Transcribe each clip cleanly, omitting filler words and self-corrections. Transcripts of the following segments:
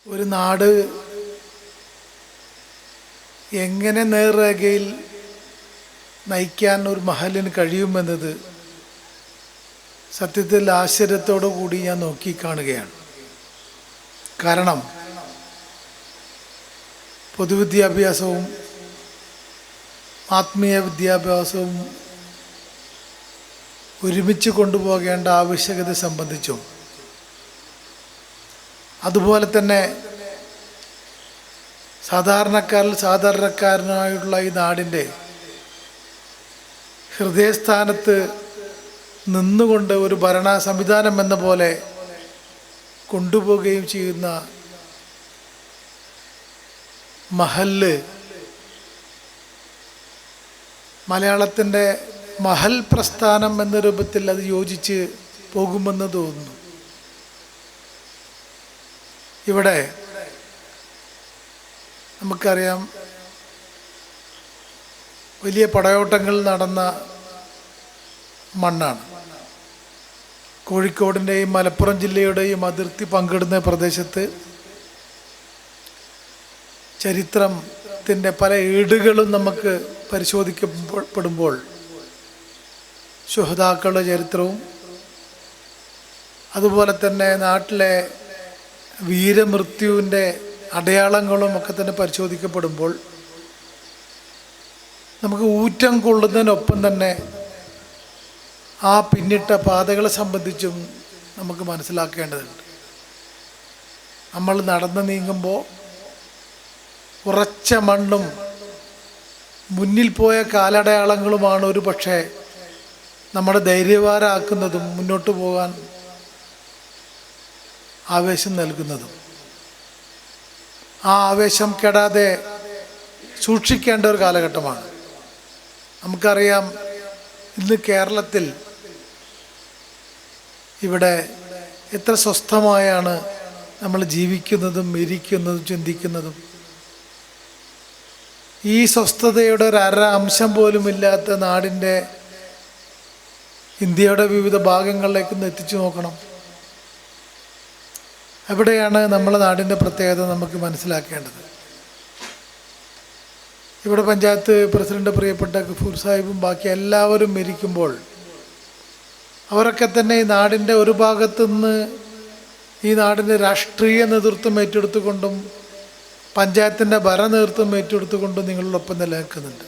ഒരു നാട് എങ്ങനെ നേർരേഖയിൽ നയിക്കാൻ ഒരു മഹലിന് കഴിയുമെന്നത് സത്യത്തിൽ ആശ്ചര്യത്തോടു കൂടി ഞാൻ നോക്കിക്കാണുകയാണ്. കാരണം പൊതുവിദ്യാഭ്യാസവും ആത്മീയ വിദ്യാഭ്യാസവും ഒരുമിച്ച് കൊണ്ടുപോകേണ്ട ആവശ്യകത സംബന്ധിച്ചും അതുപോലെ തന്നെ സാധാരണക്കാരനായുള്ള ഈ നാടിൻ്റെ ഹൃദയസ്ഥാനത്ത് നിന്നുകൊണ്ട് ഒരു ഭരണ സംവിധാനം എന്ന പോലെ കൊണ്ടുപോവുകയും ചെയ്യുന്ന മഹല്ല് മലയാളത്തിൻ്റെ മഹൽ പ്രസ്ഥാനം എന്ന രൂപത്തിൽ അത് യോജിച്ച് പോകുമെന്ന് തോന്നുന്നു. ഇവിടെ നമുക്കറിയാം, വലിയ പടയോട്ടങ്ങൾ നടന്ന മണ്ണാണ്. കോഴിക്കോടിൻ്റെയും മലപ്പുറം ജില്ലയുടെയും അതിർത്തി പങ്കിടുന്ന പ്രദേശത്ത് ചരിത്രത്തിൻ്റെ പല ഏടുകളും നമുക്ക് പരിശോധിക്കപ്പെടുമ്പോൾ ശുഹദാക്കളുടെ ചരിത്രവും അതുപോലെ തന്നെ നാട്ടിലെ വീരമൃത്യുവിൻ്റെ അടയാളങ്ങളും ഒക്കെ തന്നെ പരിശോധിക്കപ്പെടുമ്പോൾ നമുക്ക് ഊറ്റം കൊള്ളുന്നതിനൊപ്പം തന്നെ ആ പിന്നിട്ട പാതകളെ സംബന്ധിച്ചും നമുക്ക് മനസ്സിലാക്കേണ്ടതുണ്ട്. നമ്മൾ നടന്ന് നീങ്ങുമ്പോൾ ഉറച്ച മണ്ണും മുന്നിൽ പോയ കാലടയാളങ്ങളുമാണ് ഒരു പക്ഷേ നമ്മുടെ ധൈര്യവാനാക്കുന്നതും മുന്നോട്ട് പോകാൻ ആവേശം നൽകുന്നതും. ആ ആവേശം കെടാതെ സൂക്ഷിക്കേണ്ട ഒരു കാലഘട്ടമാണ്. നമുക്കറിയാം, ഇന്ന് കേരളത്തിൽ ഇവിടെ എത്ര സ്വസ്ഥമായാണ് നമ്മൾ ജീവിക്കുന്നതും ഇരിക്കുന്നതും ചിന്തിക്കുന്നതും. ഈ സ്വസ്ഥതയുടെ ഒരു അംശം പോലും ഇല്ലാത്ത നാടിൻ്റെ ഇന്ത്യയുടെ വിവിധ ഭാഗങ്ങളിലേക്ക് എത്തിച്ചു നോക്കണം. എവിടെയാണ് നമ്മളെ നാടിൻ്റെ പ്രത്യേകത നമുക്ക് മനസ്സിലാക്കേണ്ടത്. ഇവിടെ പഞ്ചായത്ത് പ്രസിഡന്റ് പ്രിയപ്പെട്ട ഗഫൂർ സാഹിബും ബാക്കി എല്ലാവരും ഇരിക്കുമ്പോൾ അവരൊക്കെ തന്നെ ഈ നാടിൻ്റെ ഒരു ഭാഗത്തുനിന്ന് ഈ നാടിൻ്റെ രാഷ്ട്രീയ നേതൃത്വം ഏറ്റെടുത്തുകൊണ്ടും പഞ്ചായത്തിൻ്റെ ഭരണനേതൃത്വം ഏറ്റെടുത്തുകൊണ്ടും നിങ്ങളോടൊപ്പം നിലനിൽക്കുന്നുണ്ട്.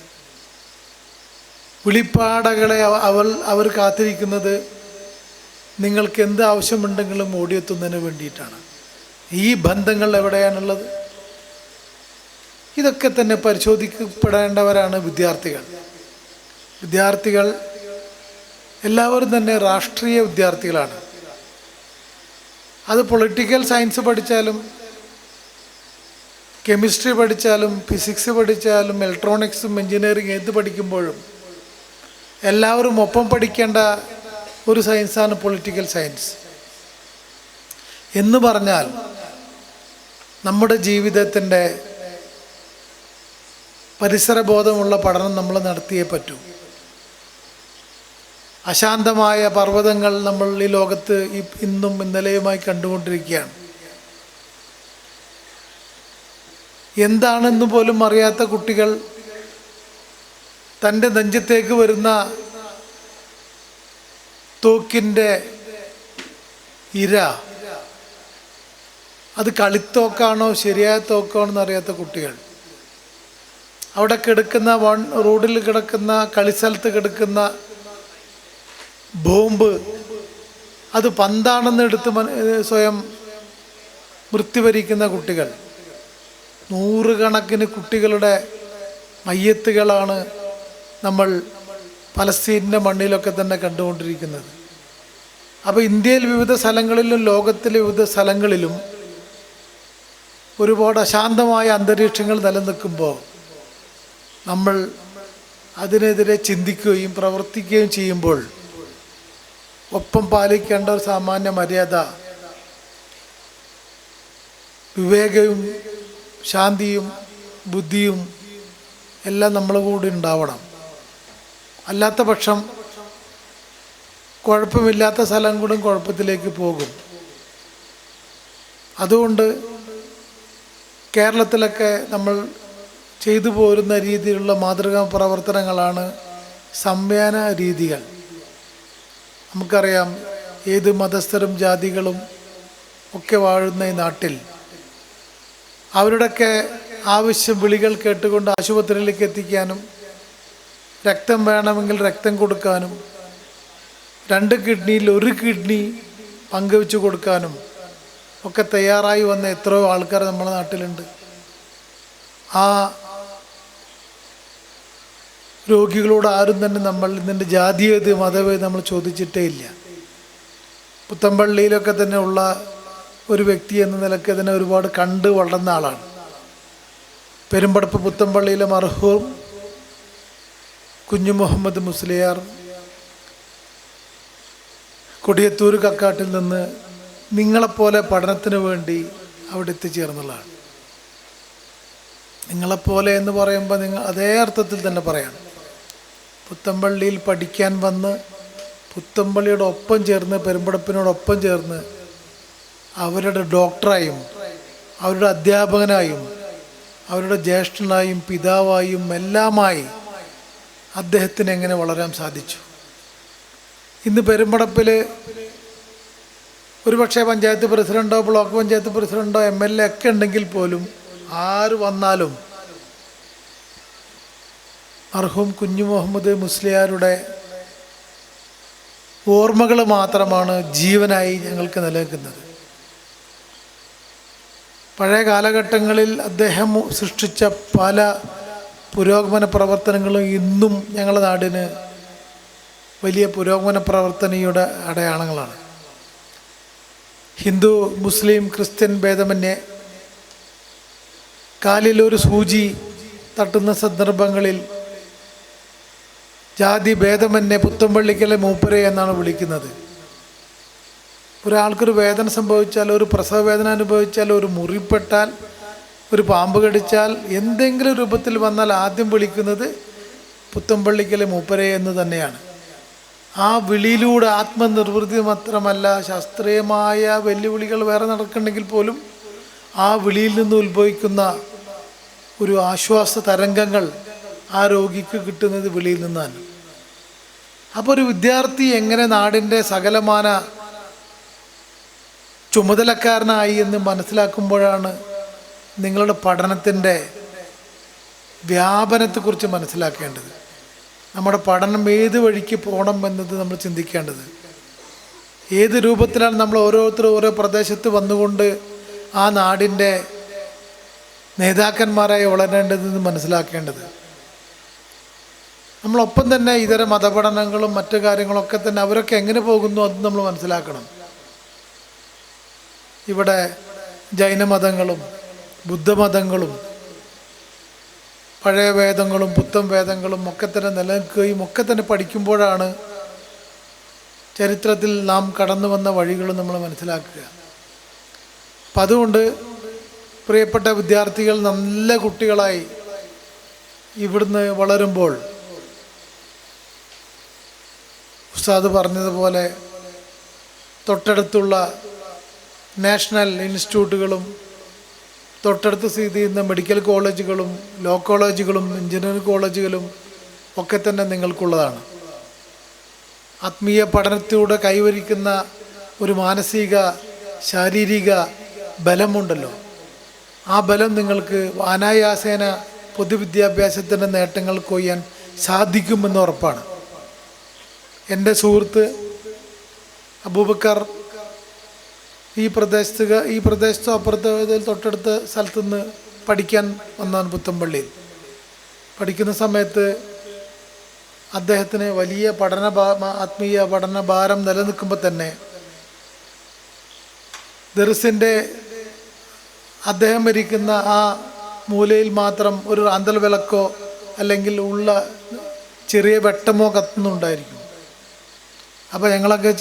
വിളിപ്പാടകളെ അവർ കാത്തിരിക്കുന്നത് നിങ്ങൾക്ക് എന്ത് ആവശ്യമുണ്ടെങ്കിലും ഓടിയെത്തുന്നതിന് വേണ്ടിയിട്ടാണ്. ഈ ബന്ധങ്ങൾ എവിടെയാണുള്ളത്? ഇതൊക്കെ തന്നെ പരിശോധിക്കപ്പെടേണ്ടവരാണ് വിദ്യാർത്ഥികൾ എല്ലാവരും തന്നെ രാഷ്ട്രീയ വിദ്യാർത്ഥികളാണ്. അത് പൊളിറ്റിക്കൽ സയൻസ് പഠിച്ചാലും കെമിസ്ട്രി പഠിച്ചാലും ഫിസിക്സ് പഠിച്ചാലും ഇലക്ട്രോണിക്സും എഞ്ചിനീയറിംഗ് ഏത് പഠിക്കുമ്പോഴും എല്ലാവരും ഒപ്പം പഠിക്കേണ്ട ഒരു സയൻസാണ് പൊളിറ്റിക്കൽ സയൻസ്. എന്ന് പറഞ്ഞാൽ നമ്മുടെ ജീവിതത്തിൻ്റെ പരിസരബോധമുള്ള പഠനം നമ്മൾ നടത്തിയേ പറ്റൂ. അശാന്തമായ പർവ്വതങ്ങൾ നമ്മൾ ഈ ലോകത്ത് ഇന്നും ഇന്നലെയുമായി കണ്ടുകൊണ്ടിരിക്കുകയാണ്. എന്താണെന്ന് പോലും അറിയാത്ത കുട്ടികൾ തൻ്റെ നെഞ്ചത്തേക്ക് വരുന്ന തോക്കിൻ്റെ ഇര അത് കളിത്തോക്കാണോ ശരിയായ തോക്കാണോ എന്നറിയാത്ത കുട്ടികൾ, അവിടെ കിടക്കുന്ന റോഡിൽ കിടക്കുന്ന കളിസ്ഥലത്ത് കിടക്കുന്ന ബോംബ് അത് പന്താണെന്ന് എടുത്ത് സ്വയം മൃത്യുവരിക്കുന്ന കുട്ടികൾ, നൂറുകണക്കിന് കുട്ടികളുടെ മയ്യത്തുകളാണ് നമ്മൾ പലസ്തീനിൻ്റെ മണ്ണിലൊക്കെ തന്നെ കണ്ടുകൊണ്ടിരിക്കുന്നത്. അപ്പോൾ ഇന്ത്യയിൽ വിവിധ സ്ഥലങ്ങളിലും ലോകത്തിലെ വിവിധ സ്ഥലങ്ങളിലും ഒരുപാട് അശാന്തമായ അന്തരീക്ഷങ്ങൾ നിലനിൽക്കുമ്പോൾ നമ്മൾ അതിനെതിരെ ചിന്തിക്കുകയും പ്രവർത്തിക്കുകയും ചെയ്യുമ്പോൾ ഒപ്പം പാലിക്കേണ്ട ഒരു സാമാന്യ മര്യാദ, വിവേകവും ശാന്തിയും ബുദ്ധിയും എല്ലാം നമ്മളെ കൂടി ഉണ്ടാവണം. അല്ലാത്ത പക്ഷം കുഴപ്പമില്ലാത്ത സ്ഥലം കൂടെ കുഴപ്പത്തിലേക്ക് പോകും. അതുകൊണ്ട് കേരളത്തിലൊക്കെ നമ്മൾ ചെയ്തു പോരുന്ന രീതിയിലുള്ള മാതൃകാ പ്രവർത്തനങ്ങളാണ് സംവഹന രീതികൾ. നമുക്കറിയാം, ഏത് മതസ്ഥരും ജാതികളും ഒക്കെ വാഴുന്ന ഈ നാട്ടിൽ അവരുടെയൊക്കെ ആവശ്യം വിളികൾ കേട്ടുകൊണ്ട് ആശുപത്രിയിലേക്ക് എത്തിക്കാനും, രക്തം വേണമെങ്കിൽ രക്തം കൊടുക്കാനും, 2 കിഡ്നിയിൽ 1 കിഡ്നി പങ്കുവെച്ച് കൊടുക്കാനും ഒക്കെ തയ്യാറായി വന്ന എത്രയോ ആൾക്കാർ നമ്മുടെ നാട്ടിലുണ്ട്. ആ രോഗികളോട് ആരും തന്നെ നമ്മൾ ഇതിൻ്റെ ജാതിയേത് മതമേത് നമ്മൾ ചോദിച്ചിട്ടേ ഇല്ല. പുത്തമ്പള്ളിയിലൊക്കെ തന്നെ ഉള്ള ഒരു വ്യക്തി എന്ന നിലയ്ക്ക് ഇതിനെ ഒരുപാട് കണ്ട് വളർന്ന ആളാണ്. പെരുമ്പടപ്പ് പുത്തമ്പള്ളിയിലെ മർഹൂം കുഞ്ഞു മുഹമ്മദ് മുസ്ലിയാർ കൊടിയത്തൂർ കക്കാട്ടിൽ നിന്ന് നിങ്ങളെപ്പോലെ പഠനത്തിന് വേണ്ടി അവിടെ എത്തിച്ചേർന്നുള്ളതാണ്. നിങ്ങളെപ്പോലെ എന്ന് പറയുമ്പോൾ നിങ്ങൾ അതേ അർത്ഥത്തിൽ തന്നെ പറയണം. പുത്തമ്പള്ളിയിൽ പഠിക്കാൻ വന്ന് പുത്തമ്പള്ളിയുടെ ഒപ്പം ചേർന്ന്, പെരുമ്പടപ്പിനോടൊപ്പം ചേർന്ന് അവരുടെ ഡോക്ടറായും അവരുടെ അധ്യാപകനായും അവരുടെ ജ്യേഷ്ഠനായും പിതാവായും എല്ലാമായി അദ്ദേഹത്തിന് എങ്ങനെ വളരാൻ സാധിച്ചു? ഇന്ന് പെരുമ്പടപ്പിൽ ഒരുപക്ഷെ പഞ്ചായത്ത് പ്രസിഡൻറ്റോ ബ്ലോക്ക് പഞ്ചായത്ത് പ്രസിഡൻറ്റോ MLA ഒക്കെ ഉണ്ടെങ്കിൽ പോലും ആര് വന്നാലും മർഹൂം കുഞ്ഞു മുഹമ്മദ് മുസ്ലിയാരുടെ ഓർമ്മകൾ മാത്രമാണ് ജീവനായി ഞങ്ങൾക്ക് നിലനിൽക്കുന്നത്. പഴയ കാലഘട്ടങ്ങളിൽ അദ്ദേഹം സൃഷ്ടിച്ച പല പുരോഗമന പ്രവർത്തനങ്ങളും ഇന്നും ഞങ്ങളുടെ നാടിന് വലിയ പുരോഗമന പ്രവർത്തനയുടെ അടയാളങ്ങളാണ്. ഹിന്ദു മുസ്ലിം ക്രിസ്ത്യൻ ഭേദമന്യേ കാലിലൊരു സൂചി തട്ടുന്ന സന്ദർഭങ്ങളിൽ ജാതി ഭേദമന്യേ പുത്തമ്പള്ളിക്കലെ മൂപ്പരെ എന്നാണ് വിളിക്കുന്നത്. ഒരാൾക്കൊരു വേദന സംഭവിച്ചാൽ, ഒരു പ്രസവ വേദന അനുഭവിച്ചാൽ, ഒരു മുറിപ്പെട്ടാൽ, ഒരു പാമ്പ് കടിച്ചാൽ, എന്തെങ്കിലും രൂപത്തിൽ വന്നാൽ ആദ്യം വിളിക്കുന്നത് പുത്തമ്പള്ളിക്കലെ മൂപ്പരെ എന്ന് തന്നെയാണ്. ആ വിളിയിലൂടെ ആത്മനിർവൃത്തി മാത്രമല്ല, ശാസ്ത്രീയമായ വെല്ലുവിളികൾ വേറെ നടക്കുന്നുണ്ടെങ്കിൽ പോലും ആ വിളിയിൽ നിന്ന് ഉത്ഭവിക്കുന്ന ഒരു ആശ്വാസ തരംഗങ്ങൾ ആ രോഗിക്ക് കിട്ടുന്നത് വിളിയിൽ നിന്നാണ്. അപ്പോൾ ഒരു വിദ്യാർത്ഥി എങ്ങനെ നാടിൻ്റെ സകലമാന ചുമതലക്കാരനായി എന്ന് മനസ്സിലാക്കുമ്പോഴാണ് നിങ്ങളുടെ പഠനത്തിൻ്റെ വ്യാപനത്തെക്കുറിച്ച് മനസ്സിലാക്കേണ്ടത്. നമ്മുടെ പഠനം ഏത് വഴിക്ക് പോകണം എന്നത് നമ്മൾ ചിന്തിക്കേണ്ടത്. ഏത് രൂപത്തിലാണ് നമ്മൾ ഓരോരുത്തരും ഓരോ പ്രദേശത്ത് വന്നുകൊണ്ട് ആ നാടിൻ്റെ നേതാക്കന്മാരായി വളരേണ്ടതെന്ന് മനസ്സിലാക്കേണ്ടത്. നമ്മളൊപ്പം തന്നെ ഇതര മതപഠനങ്ങളും മറ്റു കാര്യങ്ങളൊക്കെ തന്നെ അവരൊക്കെ എങ്ങനെ പോകുന്നു അത് നമ്മൾ മനസ്സിലാക്കണം. ഇവിടെ ജൈനമതങ്ങളും ബുദ്ധമതങ്ങളും പഴയ വേദങ്ങളും പുത്തൻ വേദങ്ങളും ഒക്കെ തന്നെ നിലനിൽക്കുകയും ഒക്കെ തന്നെ പഠിക്കുമ്പോഴാണ് ചരിത്രത്തിൽ നാം കടന്നു വന്ന വഴികൾ നമ്മൾ മനസ്സിലാക്കുക. അപ്പം അതുകൊണ്ട് പ്രിയപ്പെട്ട വിദ്യാർത്ഥികൾ നല്ല കുട്ടികളായി ഇവിടുന്ന് വളരുമ്പോൾ ഉസ്താദ് പറഞ്ഞതുപോലെ തൊട്ടടുത്തുള്ള നാഷണൽ ഇൻസ്റ്റിറ്റ്യൂട്ടുകളും തൊട്ടടുത്ത് സ്ഥിതി ചെയ്യുന്ന മെഡിക്കൽ കോളേജുകളും ലോ കോളേജുകളും എഞ്ചിനീയറിംഗ് കോളേജുകളും ഒക്കെ തന്നെ നിങ്ങൾക്കുള്ളതാണ്. ആത്മീയ പഠനത്തിലൂടെ കൈവരിക്കുന്ന ഒരു മാനസിക ശാരീരിക ബലമുണ്ടല്ലോ, ആ ബലം നിങ്ങൾക്ക് അനായാസേന പൊതുവിദ്യാഭ്യാസത്തിൻ്റെ നേട്ടങ്ങൾ കൊയ്യാൻ സാധിക്കുമെന്ന് ഉറപ്പാണ്. എൻ്റെ സുഹൃത്ത് അബൂബക്കർ ഈ പ്രദേശത്തോ അപ്പുറത്ത് തൊട്ടടുത്ത സ്ഥലത്തുനിന്ന് പഠിക്കാൻ വന്നാണ് പുത്തമ്പള്ളിയിൽ. പഠിക്കുന്ന സമയത്ത് അദ്ദേഹത്തിന് വലിയ ആത്മീയ പഠന ഭാരം നിലനിൽക്കുമ്പോൾ തന്നെ ദർസിൻ്റെ അദ്ദേഹം ഇരിക്കുന്ന ആ മൂലയിൽ മാത്രം ഒരു റാന്തൽ വിളക്കോ അല്ലെങ്കിൽ ഉള്ള ചെറിയ വെട്ടമോ കത്തുന്നുണ്ടായിരിക്കും. അപ്പോൾ ഞങ്ങളൊക്കെ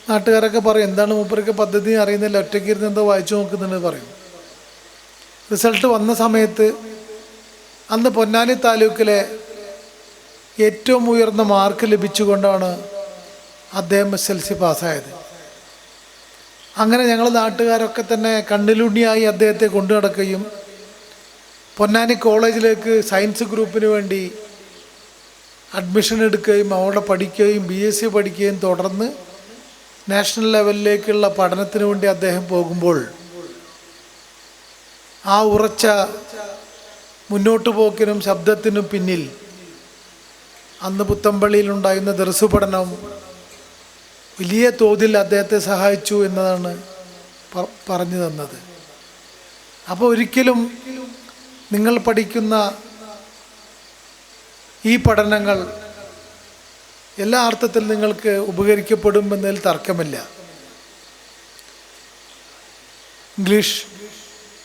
നാട്ടുകാരൊക്കെ പറയും, എന്താണ് മൂപ്പർക്ക് പദ്ധതി അറിയുന്നില്ല, ഒറ്റയ്ക്ക് ഇരുന്ന് എന്തോ വായിച്ചു നോക്കുന്നുണ്ട് പറയും. റിസൾട്ട് വന്ന സമയത്ത് അന്ന് പൊന്നാനി താലൂക്കിലെ ഏറ്റവും ഉയർന്ന മാർക്ക് ലഭിച്ചുകൊണ്ടാണ് അദ്ദേഹം SLC പാസ്സായത്. അങ്ങനെ ഞങ്ങൾ നാട്ടുകാരൊക്കെ തന്നെ കണ്ണിലുണ്ണിയായി അദ്ദേഹത്തെ കൊണ്ടു നടക്കുകയും പൊന്നാനി കോളേജിലേക്ക് സയൻസ് ഗ്രൂപ്പിന് വേണ്ടി അഡ്മിഷൻ എടുക്കുകയും അവിടെ പഠിക്കുകയും BSc പഠിക്കുകയും തുടർന്ന് നാഷണൽ ലെവലിലേക്കുള്ള പഠനത്തിന് വേണ്ടി അദ്ദേഹം പോകുമ്പോൾ ആ ഉറച്ച മുന്നോട്ട് പോക്കിനും ശബ്ദത്തിനും പിന്നിൽ അന്ന് പുത്തമ്പള്ളിയിലുണ്ടായിരുന്ന ദർസ് പഠനം വലിയ തോതിൽ അദ്ദേഹത്തെ സഹായിച്ചു എന്നതാണ് പറഞ്ഞു തന്നത്. അപ്പോൾ ഒരിക്കലും നിങ്ങൾ പഠിക്കുന്ന ഈ പഠനങ്ങൾ എല്ലാ അർത്ഥത്തിൽ നിങ്ങൾക്ക് ഉപകരിക്കപ്പെടുമെന്നതിൽ തർക്കമില്ല. ഇംഗ്ലീഷ്,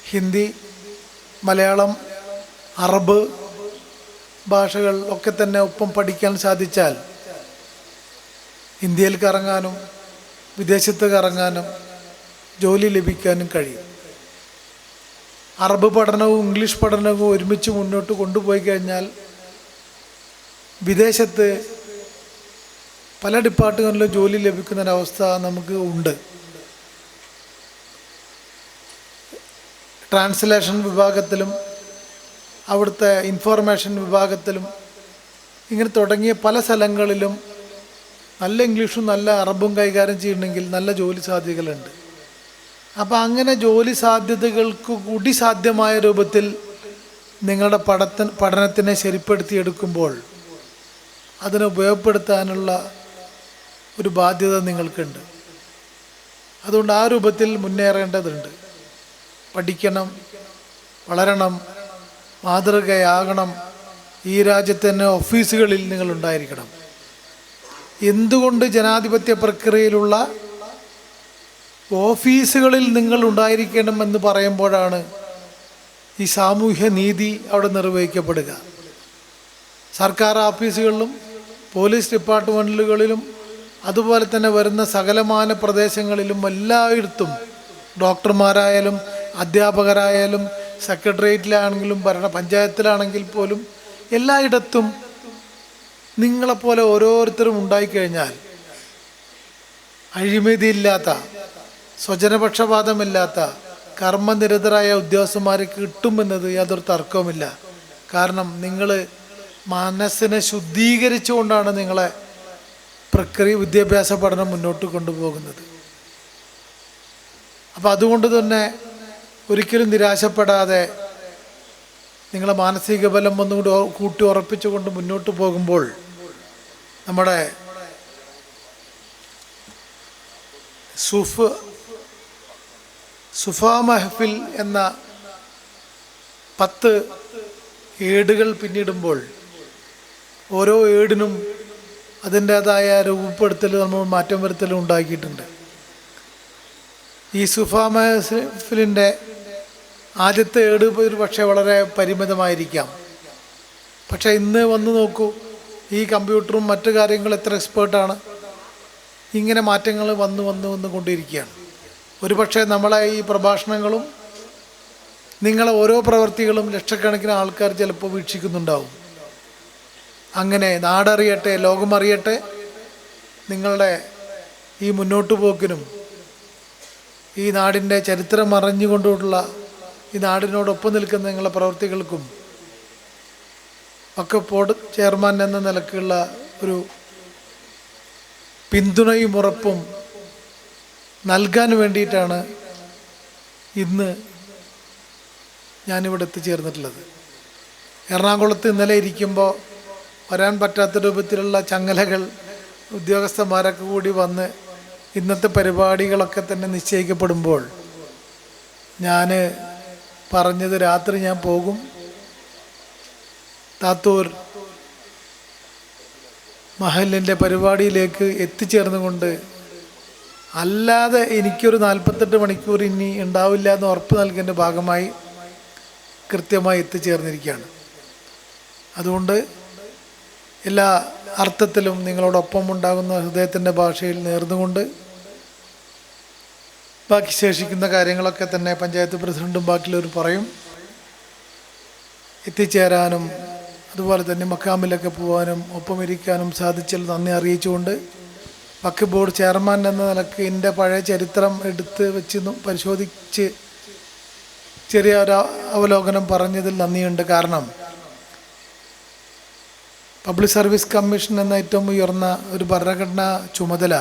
ഹിന്ദി, മലയാളം, അറബ് ഭാഷകൾ ഒക്കെ തന്നെ ഒപ്പം പഠിക്കാൻ സാധിച്ചാൽ ഇന്ത്യയിൽ കറങ്ങാനും വിദേശത്ത് കറങ്ങാനും ജോലി ലഭിക്കാനും കഴിയും. അറബ് പഠനവും ഇംഗ്ലീഷ് പഠനവും ഒരുമിച്ച് മുന്നോട്ട് കൊണ്ടുപോയി കഴിഞ്ഞാൽ വിദേശത്ത് പല ഡിപ്പാർട്ട്മെൻറ്റിലും ജോലി ലഭിക്കുന്നൊരവസ്ഥ നമുക്ക് ഉണ്ട്. ട്രാൻസ്ലേഷൻ വിഭാഗത്തിലും അവിടുത്തെ ഇൻഫോർമേഷൻ വിഭാഗത്തിലും ഇങ്ങനെ തുടങ്ങിയ പല സ്ഥലങ്ങളിലും നല്ല ഇംഗ്ലീഷും നല്ല അറബും കൈകാര്യം ചെയ്യണമെങ്കിൽ നല്ല ജോലി സാധ്യതകളുണ്ട്. അപ്പോൾ അങ്ങനെ ജോലി സാധ്യതകൾക്ക് കൂടി സാധ്യമായ രൂപത്തിൽ നിങ്ങളുടെ പഠനത്തിനെ ശരിപ്പെടുത്തിയെടുക്കുമ്പോൾ അതിനെ ഉപയോഗപ്പെടുത്താനുള്ള ഒരു ബാധ്യത നിങ്ങൾക്കുണ്ട്. അതുകൊണ്ട് ആ രൂപത്തിൽ മുന്നേറേണ്ടതുണ്ട്. പഠിക്കണം, വളരണം, മാതൃകയാകണം. ഈ രാജ്യത്തന്നെ ഓഫീസുകളിൽ നിങ്ങളുണ്ടായിരിക്കണം. എന്തുകൊണ്ട് ജനാധിപത്യ പ്രക്രിയയിലുള്ള ഓഫീസുകളിൽ നിങ്ങൾ ഉണ്ടായിരിക്കണമെന്ന് പറയുമ്പോഴാണ് ഈ സാമൂഹ്യ നീതി അവിടെ നിർവഹിക്കപ്പെടുക. സർക്കാർ ഓഫീസുകളിലും പോലീസ് ഡിപ്പാർട്ട്മെൻറ്റുകളിലും അതുപോലെ തന്നെ വരുന്ന സകലമാന പ്രദേശങ്ങളിലും എല്ലായിടത്തും ഡോക്ടർമാരായാലും അധ്യാപകരായാലും സെക്രട്ടേറിയറ്റിലാണെങ്കിലും പഞ്ചായത്തിലാണെങ്കിൽ പോലും എല്ലായിടത്തും നിങ്ങളെപ്പോലെ ഓരോരുത്തരും ഉണ്ടായിക്കഴിഞ്ഞാൽ അഴിമതിയില്ലാത്ത, സ്വജനപക്ഷപാതമില്ലാത്ത, കർമ്മനിരതരായ ഉദ്യോഗസ്ഥന്മാരെ കിട്ടുമെന്നത് യാതൊരു തർക്കവുമില്ല. കാരണം നിങ്ങൾ മനസ്സിനെ ശുദ്ധീകരിച്ചുകൊണ്ടാണ് നിങ്ങളെ വിദ്യാഭ്യാസ പഠനം മുന്നോട്ട് കൊണ്ടുപോകുന്നത്. അപ്പോൾ അതുകൊണ്ട് തന്നെ ഒരിക്കലും നിരാശപ്പെടാതെ നിങ്ങളെ മാനസിക ബലം ഒന്നുകൂടി കൂട്ടി ഉറപ്പിച്ചുകൊണ്ട് മുന്നോട്ട് പോകുമ്പോൾ നമ്മുടെ സുഫാ മഹഫിൽ എന്ന 10 ഏടുകൾ പിന്നിടുമ്പോൾ ഓരോ ഏടിനും അതിൻ്റേതായ രൂപപ്പെടുത്തൽ നമ്മൾ മാറ്റം വരുത്തലും ഉണ്ടാക്കിയിട്ടുണ്ട്. ഈ സുഫാ മഹഫിലിൻ്റെ ആദ്യത്തെ ഏട് ഒരു പക്ഷേ വളരെ പരിമിതമായിരിക്കാം. പക്ഷേ ഇന്ന് വന്ന് നോക്കൂ, ഈ കമ്പ്യൂട്ടറും മറ്റു കാര്യങ്ങളും എത്ര എക്സ്പേർട്ടാണ്. ഇങ്ങനെ മാറ്റങ്ങൾ വന്നു കൊണ്ടിരിക്കുകയാണ്. ഒരു പക്ഷേ നമ്മളെ ഈ പ്രഭാഷണങ്ങളും നിങ്ങളെ ഓരോ പ്രവർത്തികളും ലക്ഷക്കണക്കിന് ആൾക്കാർ ചിലപ്പോൾ വീക്ഷിക്കുന്നുണ്ടാവും. അങ്ങനെ നാടറിയട്ടെ, ലോകമറിയട്ടെ നിങ്ങളുടെ ഈ മുന്നോട്ട് പോക്കിനും ഈ നാടിൻ്റെ ചരിത്രം അറിഞ്ഞുകൊണ്ടുള്ള ഈ നാടിനോടൊപ്പം നിൽക്കുന്ന നിങ്ങളുടെ പ്രവർത്തികൾക്കും ഒക്കെ ബോർഡ് ചെയർമാൻ എന്ന നിലക്കുള്ള ഒരു പിന്തുണയും ഉറപ്പും നൽകാൻ വേണ്ടിയിട്ടാണ് ഇന്ന് ഞാനിവിടെ എത്തിച്ചേർന്നിട്ടുള്ളത്. എറണാകുളത്ത് ഇന്നലെ ഇരിക്കുമ്പോൾ വരാൻ പറ്റാത്ത രൂപത്തിലുള്ള ചങ്ങലകൾ ഉദ്യോഗസ്ഥന്മാരൊക്കെ കൂടി വന്ന് ഇന്നത്തെ പരിപാടികളൊക്കെ തന്നെ നിശ്ചയിക്കപ്പെടുമ്പോൾ ഞാൻ പറഞ്ഞത് രാത്രി ഞാൻ പോകും, താത്തൂർ മഹലിൻ്റെ പരിപാടിയിലേക്ക് എത്തിച്ചേർന്നുകൊണ്ട് അല്ലാതെ എനിക്കൊരു 48 മണിക്കൂർ ഇനി ഉണ്ടാവില്ല എന്ന് ഉറപ്പ് നൽകിയതിൻ്റെ ഭാഗമായി കൃത്യമായി എത്തിച്ചേർന്നിരിക്കുകയാണ്. അതുകൊണ്ട് എല്ലാ അർത്ഥത്തിലും നിങ്ങളോടൊപ്പം ഉണ്ടാകുന്ന ഹൃദയത്തിൻ്റെ ഭാഷയിൽ നേർന്നുകൊണ്ട് ബാക്കി ശേഷിക്കുന്ന കാര്യങ്ങളൊക്കെ തന്നെ പഞ്ചായത്ത് പ്രസിഡൻറ്റും ബാക്കിയുള്ളവർ പറയും. എത്തിച്ചേരാനും അതുപോലെ തന്നെ മക്കാമിലൊക്കെ പോകാനും ഒപ്പം ഇരിക്കാനും സാധിച്ചാൽ നന്ദി അറിയിച്ചുകൊണ്ട് വഖഫ് ബോർഡ് ചെയർമാൻ എന്ന നിലയ്ക്ക് എൻ്റെ പഴയ ചരിത്രം എടുത്ത് വെച്ച് പരിശോധിച്ച് ചെറിയ ഒരു അവലോകനം പറഞ്ഞതിൽ നന്ദിയുണ്ട്. കാരണം പബ്ലിക് സർവീസ് കമ്മീഷൻ എന്ന ഏറ്റവും ഉയർന്ന ഒരു ഭരണഘടനാ ചുമതല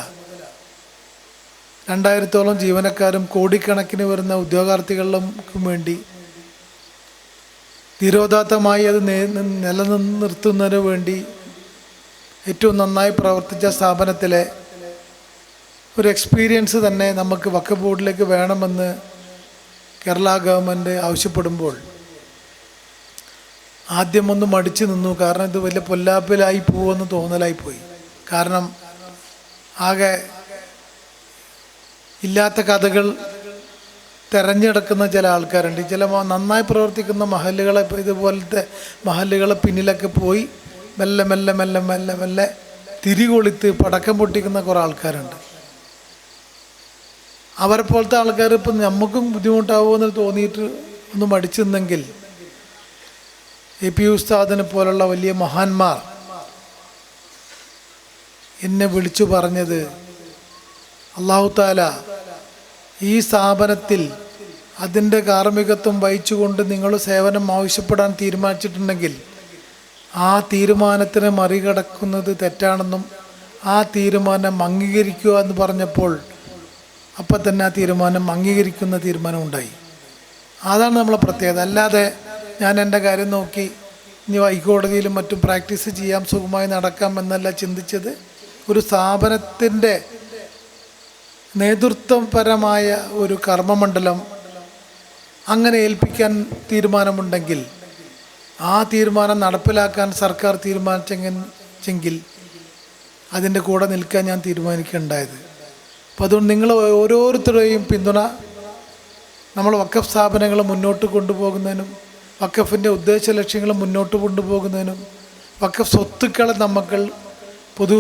2000-ഓളം ജീവനക്കാരും കോടിക്കണക്കിന് വരുന്ന ഉദ്യോഗാർത്ഥികൾക്കും വേണ്ടി ധീരോദാത്തമായി അത് നിലനിർത്തുന്നതിന് വേണ്ടി ഏറ്റവും നന്നായി പ്രവർത്തിച്ച സ്ഥാപനത്തിലെ ഒരു എക്സ്പീരിയൻസ് തന്നെ നമുക്ക് വഖഫ് ബോർഡിലേക്ക് വേണമെന്ന് കേരള ഗവൺമെൻറ് ആവശ്യപ്പെടുമ്പോൾ ആദ്യമൊന്ന് മടിച്ചു നിന്നു. കാരണം ഇത് വലിയ പൊല്ലാപ്പിലായി പോകുമെന്ന് തോന്നലായിപ്പോയി. കാരണം ആകെ ഇല്ലാത്ത കഥകൾ തിരഞ്ഞെടുക്കുന്ന ചില ആൾക്കാരുണ്ട്. ചില നന്നായി പ്രവർത്തിക്കുന്ന മഹല്ലുകളെ, ഇതുപോലത്തെ മഹല്ലുകളെ പിന്നിലൊക്കെ പോയി മെല്ലെ മെല്ലെ മെല്ലെ മെല്ലെ മെല്ലെ തിരികൊളുത്ത് പടക്കം പൊട്ടിക്കുന്ന കുറേ ആൾക്കാരുണ്ട്. അവരെ പോലത്തെ ആൾക്കാർ ഇപ്പം നമുക്കും ബുദ്ധിമുട്ടാവുമെന്ന് തോന്നിയിട്ട് ഒന്ന് മടിച്ചു നിന്നെങ്കിൽ AP ഉസ്താദിനെ പോലുള്ള വലിയ മഹാന്മാർ എന്നെ വിളിച്ചു പറഞ്ഞത്, അല്ലാഹു തആല ഈ സ്ഥാപനത്തിൽ അതിൻ്റെ കാർമ്മികത്വം വഹിച്ചുകൊണ്ട് നിങ്ങൾ സേവനം ആവശ്യപ്പെടാൻ തീരുമാനിച്ചിട്ടുണ്ടെങ്കിൽ ആ തീരുമാനത്തിനെ മറികടക്കുന്നത് തെറ്റാണെന്നും ആ തീരുമാനം അംഗീകരിക്കുക എന്ന് പറഞ്ഞപ്പോൾ അപ്പം തന്നെ ആ തീരുമാനം അംഗീകരിക്കുന്ന തീരുമാനം ഉണ്ടായി. അതാണ് നമ്മളെ പ്രത്യേകത. അല്ലാതെ ഞാൻ എൻ്റെ കാര്യം നോക്കി ഇനി ഹൈക്കോടതിയിലും മറ്റും പ്രാക്ടീസ് ചെയ്യാം, സുഖമായി നടക്കാം എന്നല്ല ചിന്തിച്ചത്. ഒരു സ്ഥാപനത്തിൻ്റെ നേതൃത്വപരമായ ഒരു കർമ്മമണ്ഡലം അങ്ങനെ ഏൽപ്പിക്കാൻ തീരുമാനമുണ്ടെങ്കിൽ ആ തീരുമാനം നടപ്പിലാക്കാൻ സർക്കാർ തീരുമാനിച്ചെങ്കിൽ അതിൻ്റെ കൂടെ നിൽക്കാൻ ഞാൻ തീരുമാനിക്കുകയുണ്ടായത്. അപ്പോൾ അതുകൊണ്ട് നിങ്ങൾ ഓരോരുത്തരുടെയും പിന്തുണ നമ്മൾ വഖഫ് സ്ഥാപനങ്ങൾ മുന്നോട്ട് കൊണ്ടുപോകുന്നതിനും വഖഫിൻ്റെ ഉദ്ദേശ ലക്ഷ്യങ്ങൾ മുന്നോട്ട് കൊണ്ടുപോകുന്നതിനും വഖഫ് സ്വത്തുക്കളെ നമ്മൾ പൊതു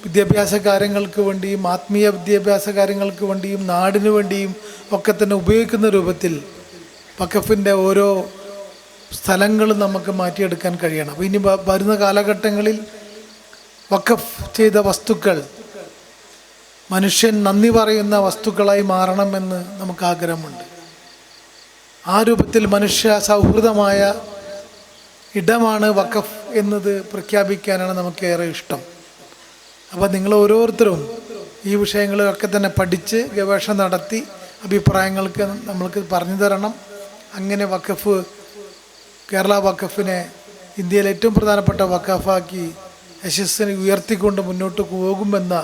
വിദ്യാഭ്യാസ കാര്യങ്ങൾക്ക് വേണ്ടിയും ആത്മീയ വിദ്യാഭ്യാസ കാര്യങ്ങൾക്ക് വേണ്ടിയും നാടിനു വേണ്ടിയും ഒക്കെ തന്നെ ഉപയോഗിക്കുന്ന രൂപത്തിൽ വഖഫിൻ്റെ ഓരോ സ്ഥലങ്ങളും നമുക്ക് മാറ്റിയെടുക്കാൻ കഴിയണം. അപ്പോൾ ഇനി വരുന്ന കാലഘട്ടങ്ങളിൽ വഖഫ് ചെയ്ത വസ്തുക്കൾ മനുഷ്യൻ നന്ദി പറയുന്ന വസ്തുക്കളായി മാറണമെന്ന് നമുക്ക് ആഗ്രഹമുണ്ട്. ആ രൂപത്തിൽ മനുഷ്യ സൗഹൃദമായ ഇടമാണ് വഖഫ് എന്നത് പ്രഖ്യാപിക്കാനാണ് നമുക്കേറെ ഇഷ്ടം. അപ്പോൾ നിങ്ങൾ ഓരോരുത്തരും ഈ വിഷയങ്ങളൊക്കെ തന്നെ പഠിച്ച് ഗവേഷണം നടത്തി അഭിപ്രായങ്ങൾക്ക് നമ്മൾക്ക് പറഞ്ഞു തരണം. അങ്ങനെ വഖഫ്, കേരള വഖഫിനെ ഇന്ത്യയിലെ ഏറ്റവും പ്രധാനപ്പെട്ട വഖഫാക്കി യശസ്സിനെ ഉയർത്തിക്കൊണ്ട് മുന്നോട്ട് പോകുമെന്ന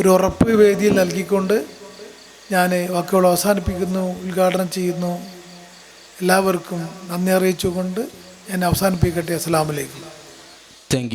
ഒരു ഉറപ്പ് വേദിയിൽ നൽകിക്കൊണ്ട് ഞാൻ വാക്കുകൾ അവസാനിപ്പിക്കുന്നു, ഉദ്ഘാടനം ചെയ്യുന്നു. എല്ലാവർക്കും നന്ദി അറിയിച്ചുകൊണ്ട് ഞാൻ അവസാനിപ്പിക്കട്ടെ. അസ്സലാമു അലൈക്കും. Thank you.